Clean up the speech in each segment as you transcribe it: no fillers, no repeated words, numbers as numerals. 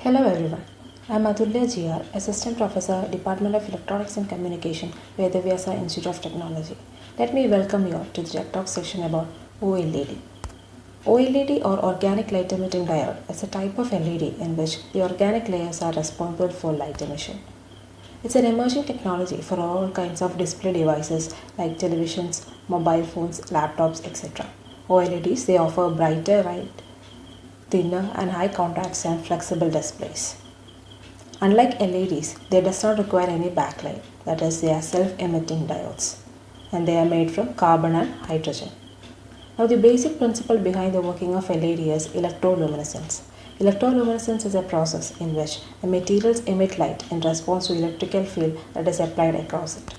Hello everyone. I am Atulya GR, Assistant Professor, Department of Electronics and Communication, Vedavyasa Institute of Technology. Let me welcome you all to the Tech Talk section about OLED. OLED or Organic Light Emitting Diode is a type of LED in which the organic layers are responsible for light emission. It's an emerging technology for all kinds of display devices like televisions, mobile phones, laptops, etc. OLEDs, they offer brighter light, thinner and high contrast and flexible displays. Unlike LEDs, they does not require any backlight, that is, they are self-emitting diodes, and they are made from carbon and hydrogen. Now, the basic principle behind the working of LED is electroluminescence. Electroluminescence is a process in which the materials emit light in response to electrical field that is applied across it.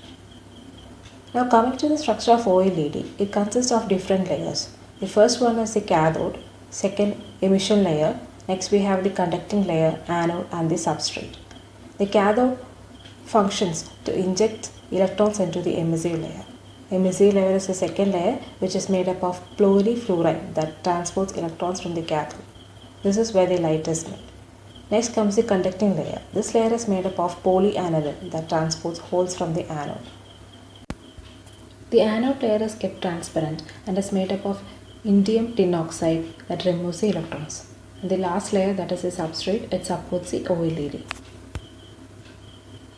Now, coming to the structure of OLED, it consists of different layers. The first one is the cathode, second emission layer, next we have the conducting layer, anode and the substrate. The cathode functions to inject electrons into the emissive layer. Emissive layer is the second layer which is made up of polyfluoride that transports electrons from the cathode. This is where the light is made. Next comes the conducting layer. This layer is made up of polyaniline that transports holes from the anode. The anode layer is kept transparent and is made up of indium tin oxide that removes the electrons. And the last layer, that is the substrate, it supports the OLED.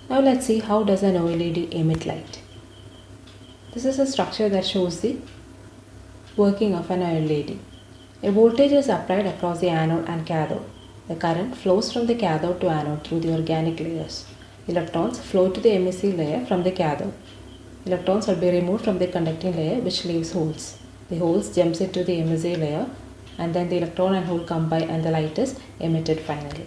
Now let's see how does an OLED emit light. This is a structure that shows the working of an OLED. A voltage is applied across the anode and cathode. The current flows from the cathode to anode through the organic layers. Electrons flow to the emissive layer from the cathode. Electrons will be removed from the conducting layer which leaves holes. The holes jumps into the emissive layer and then the electron and hole combine and the light is emitted finally.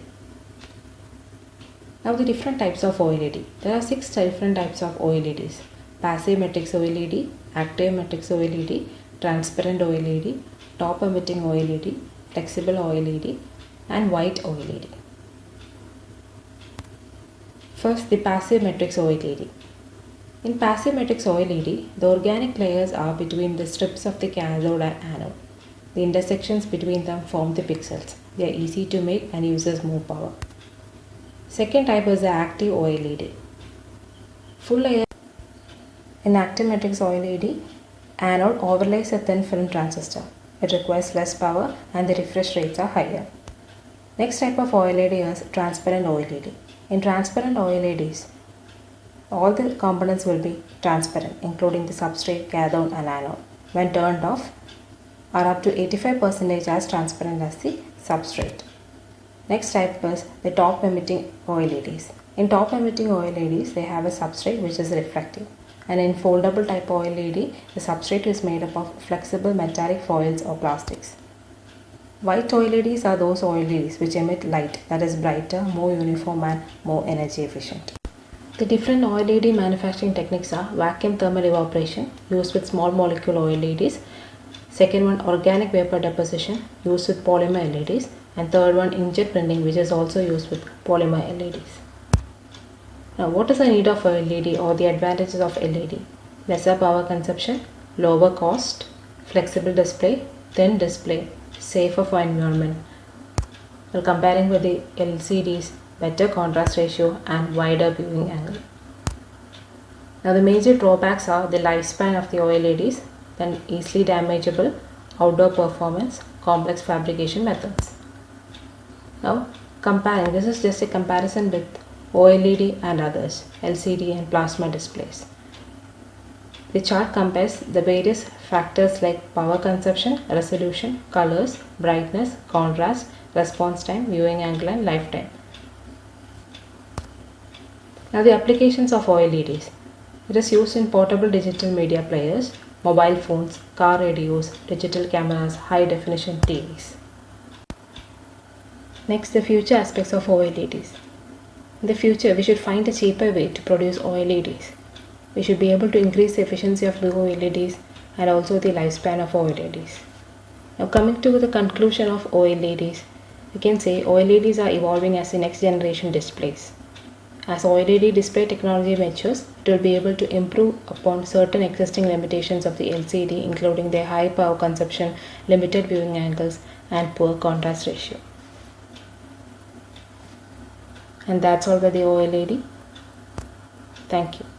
Now the different types of OLED. There are 6 different types of OLEDs. Passive matrix OLED, active matrix OLED, transparent OLED, top emitting OLED, flexible OLED and white OLED. First, the passive matrix OLED. In passive matrix OLED, the organic layers are between the strips of the cathode and anode. The intersections between them form the pixels. They are easy to make and uses more power. Second type is the active OLED. Full layer. In active matrix OLED, anode overlays a thin film transistor. It requires less power and the refresh rates are higher. Next type of OLED is transparent OLED. In transparent OLEDs, all the components will be transparent, including the substrate, cathode and anode. When turned off, are up to 85% as transparent as the substrate. Next type is the top emitting OLEDs. In top emitting OLEDs, they have a substrate which is reflective. And in foldable type OLED, the substrate is made up of flexible metallic foils or plastics. White OLEDs are those OLEDs which emit light that is brighter, more uniform and more energy efficient. The different OLED manufacturing techniques are vacuum thermal evaporation used with small molecule OLEDs, second one organic vapor deposition used with polymer LEDs, and third one inkjet printing which is also used with polymer LEDs. Now what is the need of LED or the advantages of LED? Lesser power consumption, lower cost, flexible display, thin display, safer for environment. While comparing with the LCDs, better contrast ratio and wider viewing angle. Now the major drawbacks are the lifespan of the OLEDs, then easily damageable, outdoor performance, complex fabrication methods. Now comparing, this is just a comparison with OLED and others, LCD and plasma displays. The chart compares the various factors like power consumption, resolution, colors, brightness, contrast, response time, viewing angle and lifetime. Now the applications of OLEDs. It is used in portable digital media players, mobile phones, car radios, digital cameras, high definition TVs. Next, the future aspects of OLEDs. In the future, we should find a cheaper way to produce OLEDs. We should be able to increase the efficiency of the OLEDs and also the lifespan of OLEDs. Now coming to the conclusion of OLEDs, we can say OLEDs are evolving as the next generation displays. As OLED display technology matures, it will be able to improve upon certain existing limitations of the LCD, including their high power consumption, limited viewing angles, and poor contrast ratio. And that's all by the OLED. Thank you.